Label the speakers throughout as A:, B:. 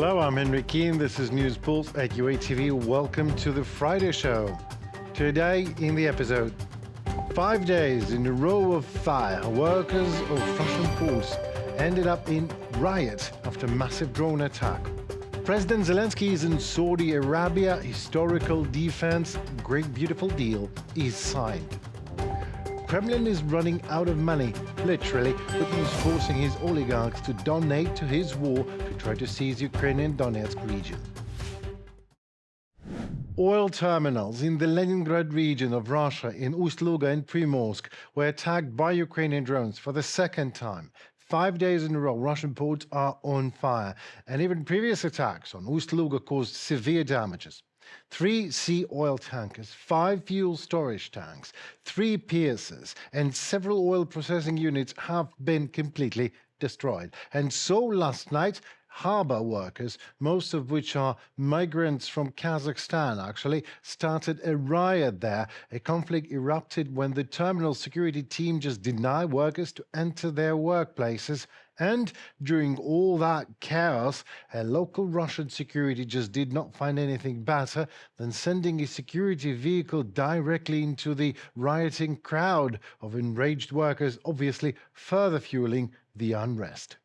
A: Hello, I'm Henry Keane. This is News Pulse at UATV. Welcome to the Friday show. Today in the episode, 5 days in a row of fire, workers of Russian ports ended up in riot after massive drone attack. President Zelenskyy is in Saudi Arabia. Historical defense, great beautiful deal is signed. Kremlin is running out of money, literally. Putin is forcing his oligarchs to donate to his war to try to seize Ukrainian Donetsk region. Oil terminals in the Leningrad region of Russia in Ust-Luga and Primorsk were attacked by Ukrainian drones for the second time. 5 days in a row, Russian ports are on fire, and even previous attacks on Ust-Luga caused severe damages. 3 sea oil tankers, 5 fuel storage tanks, 3 piercers, and several oil processing units have been completely destroyed. And so last night, harbor workers, most of which are migrants from Kazakhstan, actually started a riot there. A conflict erupted when the terminal security team just denied workers to enter their workplaces. And during all that chaos, a local Russian security just did not find anything better than sending a security vehicle directly into the rioting crowd of enraged workers, obviously further fueling the unrest.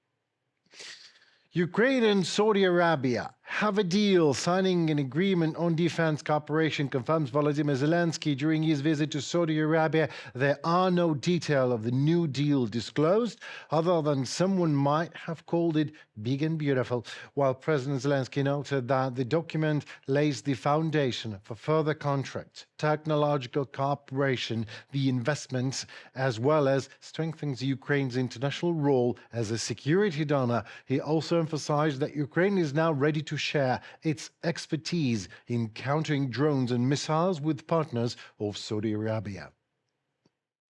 A: Ukraine and Saudi Arabia have a deal. Signing an agreement on defense cooperation, confirms Volodymyr Zelenskyy during his visit to Saudi Arabia. There are no details of the new deal disclosed, other than someone might have called it big and beautiful, while President Zelenskyy noted that the document lays the foundation for further contracts, technological cooperation, the investments, as well as strengthens Ukraine's international role as a security donor. He also emphasized that Ukraine is now ready to share its expertise in countering drones and missiles with partners of Saudi Arabia.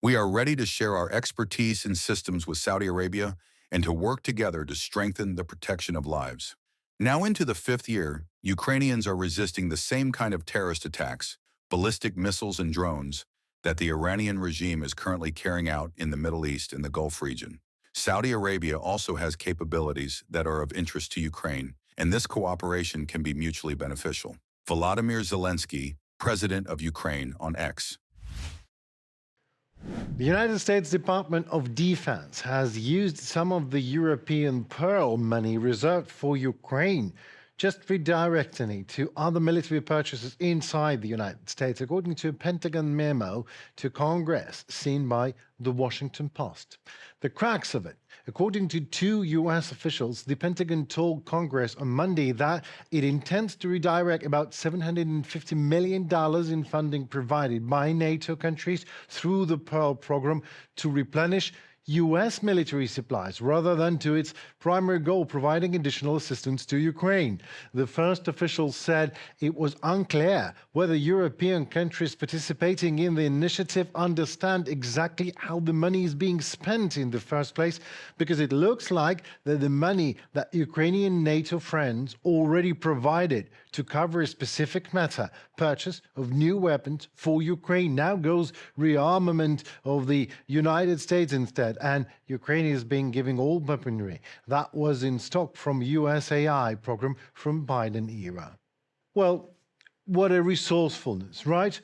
B: We are ready to share our expertise in systems with Saudi Arabia and to work together to strengthen the protection of lives. Now into the 5th year, Ukrainians are resisting the same kind of terrorist attacks, ballistic missiles and drones, that the Iranian regime is currently carrying out in the Middle East and the Gulf region. Saudi Arabia also has capabilities that are of interest to Ukraine, and this cooperation can be mutually beneficial. Volodymyr Zelenskyy, President of Ukraine, on X.
A: The United States Department of Defense has used some of the European Pearl money reserved for Ukraine, just redirecting it to other military purchases inside the United States, according to a Pentagon memo to Congress seen by The Washington Post. The crux of it: according to 2 U.S. officials, the Pentagon told Congress on Monday that it intends to redirect about $750 million in funding provided by NATO countries through the Pearl program to replenish U.S. military supplies, rather than to its primary goal, providing additional assistance to Ukraine. The first official said it was unclear whether European countries participating in the initiative understand exactly how the money is being spent in the first place, because it looks like that the money that Ukrainian NATO friends already provided to cover a specific matter, purchase of new weapons for Ukraine, now goes rearmament of the United States instead, and Ukraine is being given all weaponry that was in stock from USAI program from Biden era. Well, what a resourcefulness, right?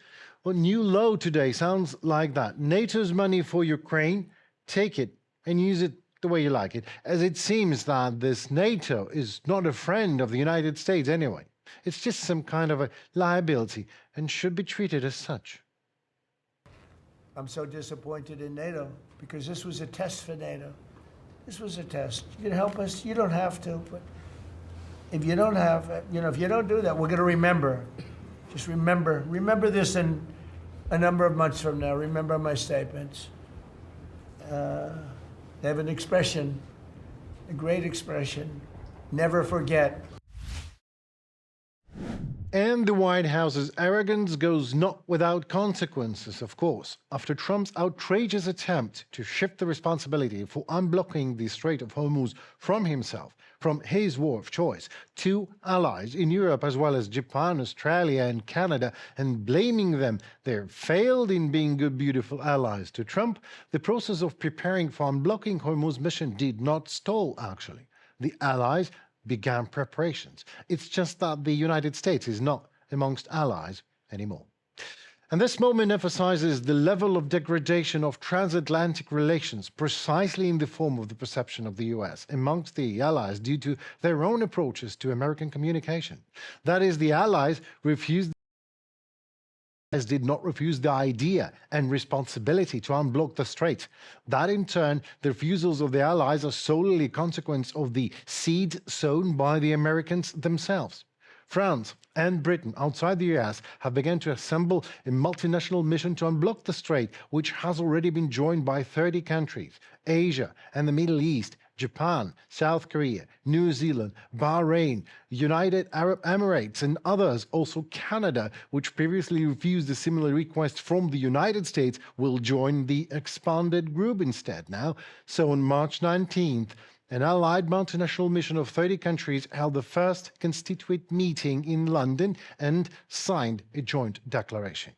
A: Well, new law today sounds like that. NATO's money for Ukraine, take it and use it the way you like it, as it seems that this NATO is not a friend of the United States anyway. It's just some kind of a liability and should be treated as such.
C: I'm so disappointed in NATO because this was a test for NATO. This was a test. You can help us. You don't have to, but if you don't have, if you don't do that, we're going to remember. Just remember this in a number of months from now. Remember my statements. They have an expression, a great expression: never forget.
A: And the White House's arrogance goes not without consequences, of course. After Trump's outrageous attempt to shift the responsibility for unblocking the Strait of Hormuz from himself, from his war of choice, to allies in Europe as well as Japan, Australia and Canada, and blaming them they failed in being good, beautiful allies to Trump, the process of preparing for unblocking Hormuz mission did not stall, actually. The allies began preparations. It's just that the United States is not amongst allies anymore. And this moment emphasizes the level of degradation of transatlantic relations, precisely in the form of the perception of the US amongst the allies due to their own approaches to American communication. That is, the allies did not refuse the idea and responsibility to unblock the strait. That in turn, the refusals of the allies are solely a consequence of the seed sown by the Americans themselves. France and Britain outside the US have begun to assemble a multinational mission to unblock the strait, which has already been joined by 30 countries: Asia and the Middle East, Japan, South Korea, New Zealand, Bahrain, United Arab Emirates, and others. Also Canada, which previously refused a similar request from the United States, will join the expanded group instead now. So on March 19th, an allied multinational mission of 30 countries held the first constituent meeting in London and signed a joint declaration.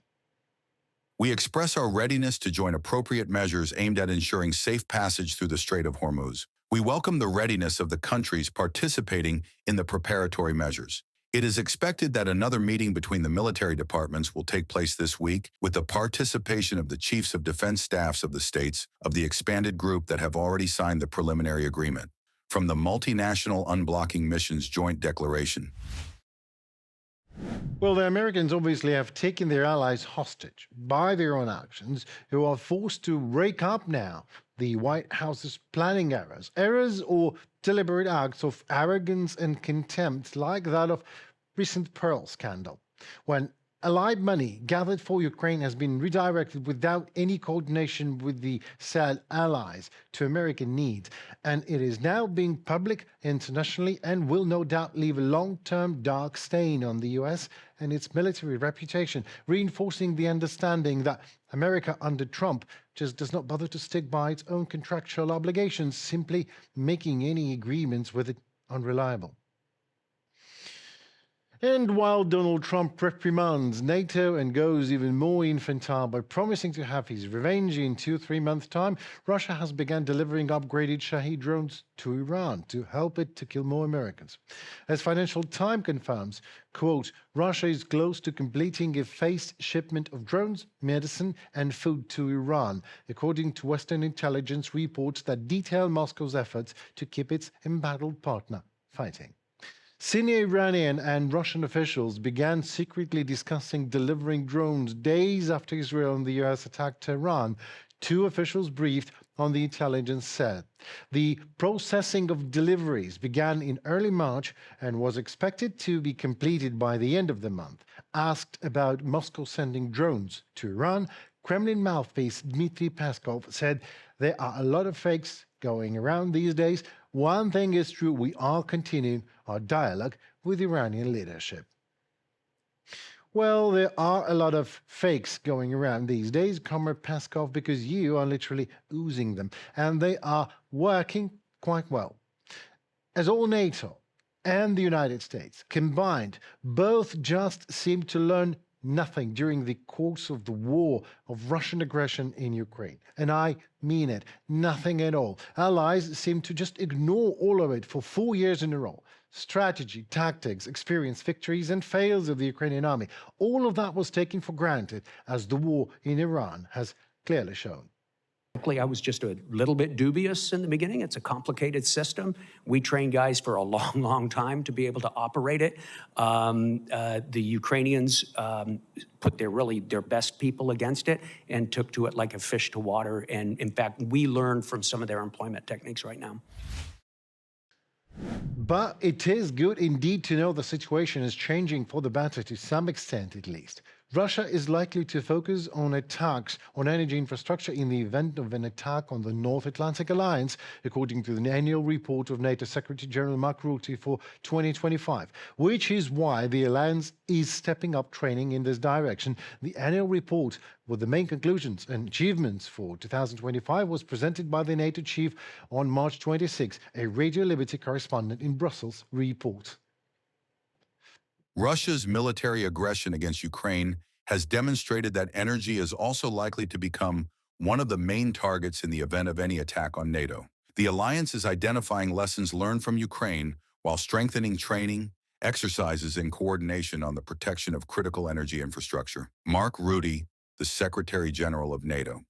B: We express our readiness to join appropriate measures aimed at ensuring safe passage through the Strait of Hormuz. We welcome the readiness of the countries participating in the preparatory measures. It is expected that another meeting between the military departments will take place this week with the participation of the chiefs of defense staffs of the states of the expanded group that have already signed the preliminary agreement. From the Multinational Unblocking Missions Joint Declaration.
A: Well, the Americans obviously have taken their allies hostage by their own actions, who are forced to rake up now the White House's planning errors or deliberate acts of arrogance and contempt like that of recent Pearl scandal, when allied money gathered for Ukraine has been redirected without any coordination with the said allies to American needs, and it is now being public internationally and will no doubt leave a long-term dark stain on the US and its military reputation, reinforcing the understanding that America under Trump just does not bother to stick by its own contractual obligations, simply making any agreements with it unreliable. And while Donald Trump reprimands NATO and goes even more infantile by promising to have his revenge in 2 or 3 months' time, Russia has begun delivering upgraded Shahed drones to Iran to help it to kill more Americans. As Financial Times confirms, quote, Russia is close to completing a phased shipment of drones, medicine, and food to Iran, according to Western intelligence reports that detail Moscow's efforts to keep its embattled partner fighting. Senior Iranian and Russian officials began secretly discussing delivering drones days after Israel and the US attacked Tehran. 2 officials briefed on the intelligence said. The processing of deliveries began in early March and was expected to be completed by the end of the month. Asked about Moscow sending drones to Iran, Kremlin mouthpiece Dmitry Peskov said there are a lot of fakes going around these days. One thing is true, we are continuing our dialogue with Iranian leadership. Well, there are a lot of fakes going around these days, Comrade Peskov, because you are literally oozing them, and they are working quite well. As all NATO and the United States combined, both just seem to learn nothing during the course of the war of Russian aggression in Ukraine. And I mean it, nothing at all. Allies seem to just ignore all of it for 4 years in a row. Strategy, tactics, experience, victories, and fails of the Ukrainian army. All of that was taken for granted, as the war in Iran has clearly shown.
D: I was just a little bit dubious in the beginning. It's a complicated system. We trained guys for a long, long time to be able to operate it. The Ukrainians put their best people against it and took to it like a fish to water. And in fact, we learned from some of their employment techniques right now.
A: But it is good indeed to know the situation is changing for the better to some extent at least. Russia is likely to focus on attacks on energy infrastructure in the event of an attack on the North Atlantic Alliance, according to the annual report of NATO Secretary General Mark Rutte for 2025, which is why the alliance is stepping up training in this direction. The annual report with the main conclusions and achievements for 2025 was presented by the NATO chief on March 26, a Radio Liberty correspondent in Brussels report.
B: Russia's military aggression against Ukraine has demonstrated that energy is also likely to become one of the main targets in the event of any attack on NATO. The alliance is identifying lessons learned from Ukraine while strengthening training, exercises, and coordination on the protection of critical energy infrastructure. Mark Rutte, the Secretary General of NATO.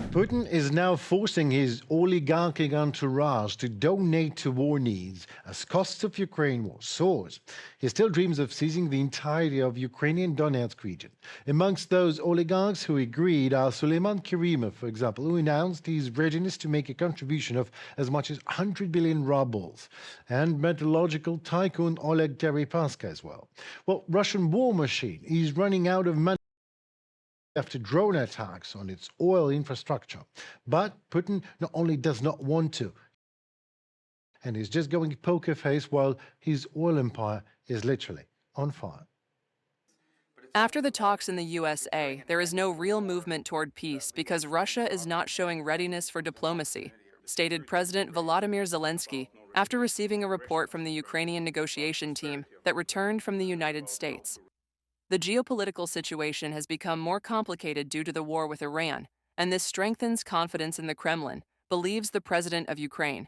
A: Putin is now forcing his oligarchic entourage to donate to war needs as costs of Ukraine war soars. He still dreams of seizing the entirety of Ukrainian Donetsk region. Amongst those oligarchs who agreed are Suleiman Kerimov, for example, who announced his readiness to make a contribution of as much as 100 billion rubles, and metallurgical tycoon Oleg Deripaska as well. Well, Russian war machine is running out of money after drone attacks on its oil infrastructure. But Putin not only does not want to, and is just going poker face while his oil empire is literally on fire.
E: After the talks in the USA, there is no real movement toward peace because Russia is not showing readiness for diplomacy, stated President Volodymyr Zelenskyy after receiving a report from the Ukrainian negotiation team that returned from the United States. The geopolitical situation has become more complicated due to the war with Iran, and this strengthens confidence in the Kremlin, believes the president of Ukraine.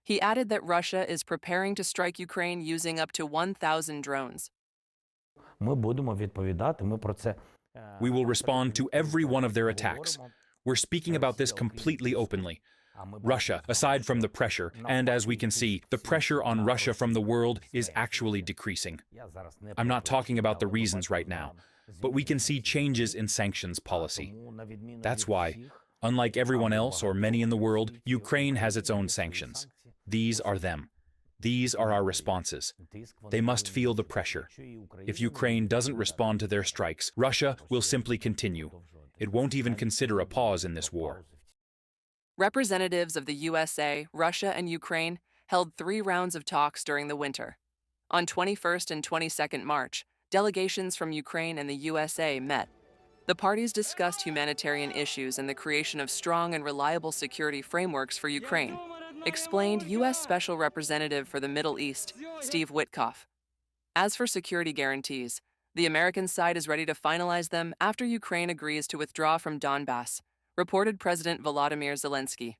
E: He added that Russia is preparing to strike Ukraine using up to 1,000 drones.
F: We
G: will respond to every one of their attacks. We're speaking about this completely openly. Russia, aside from the pressure, and as we can see, the pressure on Russia from the world is actually decreasing. I'm not talking about the reasons right now, but we can see changes in sanctions policy. That's why, unlike everyone else or many in the world, Ukraine has its own sanctions. These are them. These are our responses. They must feel the pressure. If Ukraine doesn't respond to their strikes, Russia will simply continue. It won't even consider a pause in this war.
E: Representatives of the USA, Russia, and Ukraine held 3 rounds of talks during the winter. On 21st and 22nd March, delegations from Ukraine and the USA met. The parties discussed humanitarian issues and the creation of strong and reliable security frameworks for Ukraine, explained U.S. Special Representative for the Middle East, Steve Witkoff. As for security guarantees, the American side is ready to finalize them after Ukraine agrees to withdraw from Donbas, reported President Volodymyr Zelenskyy.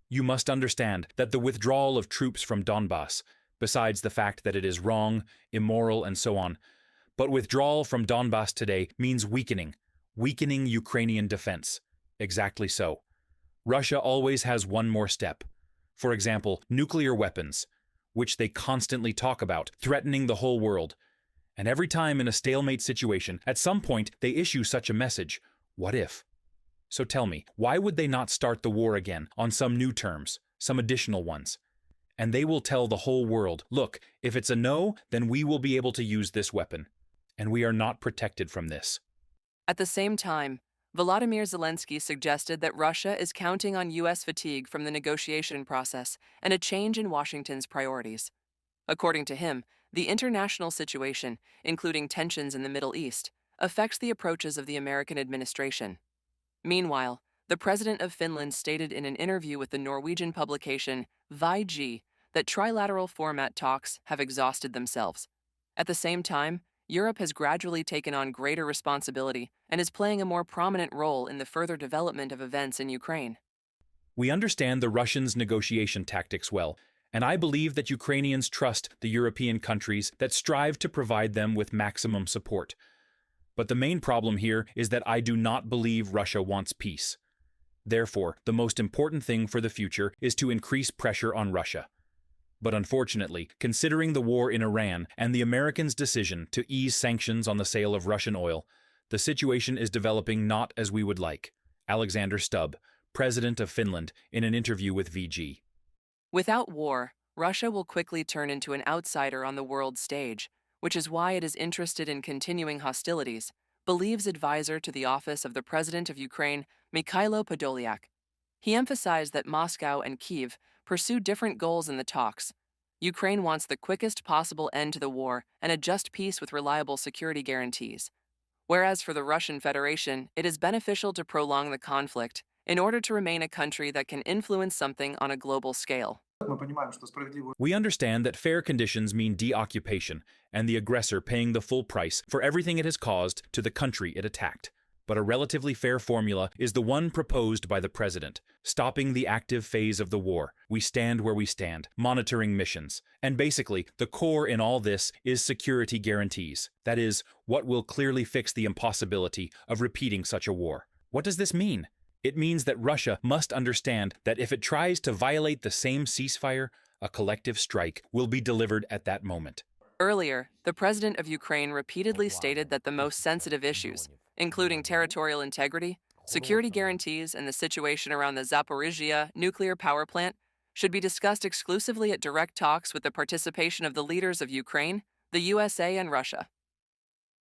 G: You must understand that the withdrawal of troops from Donbas, besides the fact that it is wrong, immoral, and so on, but withdrawal from Donbas today means weakening Ukrainian defense. Exactly so. Russia always has one more step. For example, nuclear weapons, which they constantly talk about, threatening the whole world. And every time in a stalemate situation, at some point they issue such a message. What if? So tell me, why would they not start the war again on some new terms, some additional ones? And they will tell the whole world, look, if it's a no, then we will be able to use this weapon. And we are not protected from this.
E: At the same time, Volodymyr Zelenskyy suggested that Russia is counting on U.S. fatigue from the negotiation process and a change in Washington's priorities. According to him, the international situation, including tensions in the Middle East, affects the approaches of the American administration. Meanwhile, the president of Finland stated in an interview with the Norwegian publication VG that trilateral format talks have exhausted themselves. At the same time, Europe has gradually taken on greater responsibility and is playing a more prominent role in the further development of events in Ukraine.
G: We understand the Russians' negotiation tactics well, and I believe that Ukrainians trust the European countries that strive to provide them with maximum support. But the main problem here is that I do not believe Russia wants peace. Therefore, the most important thing for the future is to increase pressure on Russia. But unfortunately, considering the war in Iran and the Americans' decision to ease sanctions on the sale of Russian oil, the situation is developing not as we would like. Alexander Stubb, President of Finland, in an interview with VG.
E: Without war, Russia will quickly turn into an outsider on the world stage, which is why it is interested in continuing hostilities, believes advisor to the office of the President of Ukraine, Mykhailo Podolyak. He emphasized that Moscow and Kyiv pursue different goals in the talks. Ukraine wants the quickest possible end to the war and a just peace with reliable security guarantees. Whereas for the Russian Federation, it is beneficial to prolong the conflict in order to remain a country that can influence something on a global scale.
G: We understand that fair conditions mean deoccupation and the aggressor paying the full price for everything it has caused to the country it attacked. but a relatively fair formula is the one proposed by the president, stopping the active phase of the war. We stand where we stand, monitoring missions. And basically, the core in all this is security guarantees. That is, what will clearly fix the impossibility of repeating such a war. What does this mean? It means that Russia must understand that if it tries to violate the same ceasefire, a collective strike will be delivered at that moment.
E: Earlier, the president of Ukraine repeatedly stated that the most sensitive issues, including territorial integrity, security guarantees, and the situation around the Zaporizhzhia nuclear power plant, should be discussed exclusively at direct talks with the participation of the leaders of Ukraine, the USA, and Russia.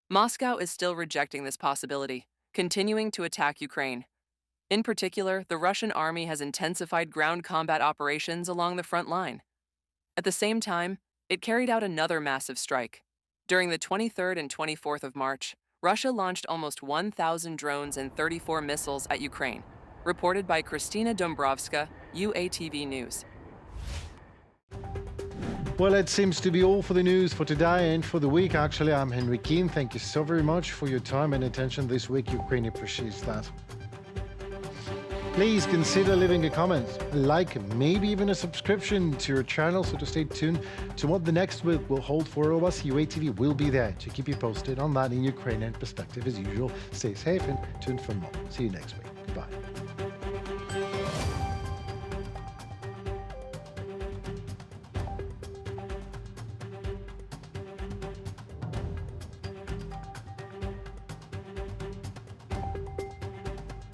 E: Moscow is still rejecting this possibility, continuing to attack Ukraine. In particular, the Russian army has intensified ground combat operations along the front line. At the same time, it carried out another massive strike. During the 23rd and 24th of March, Russia launched almost 1,000 drones and 34 missiles at Ukraine, reported by Kristina Dombrovska, UATV News.
A: Well, it seems to be all for the news for today and for the week. Actually, I'm Henry Keane. Thank you so very much for your time and attention this week. Ukraine appreciates that. Please consider leaving a comment, like, maybe even a subscription to your channel, so to stay tuned to what the next week will hold for all of us. UATV will be there to keep you posted on that in Ukrainian perspective as usual. Stay safe and tuned for more. See you next week. Goodbye.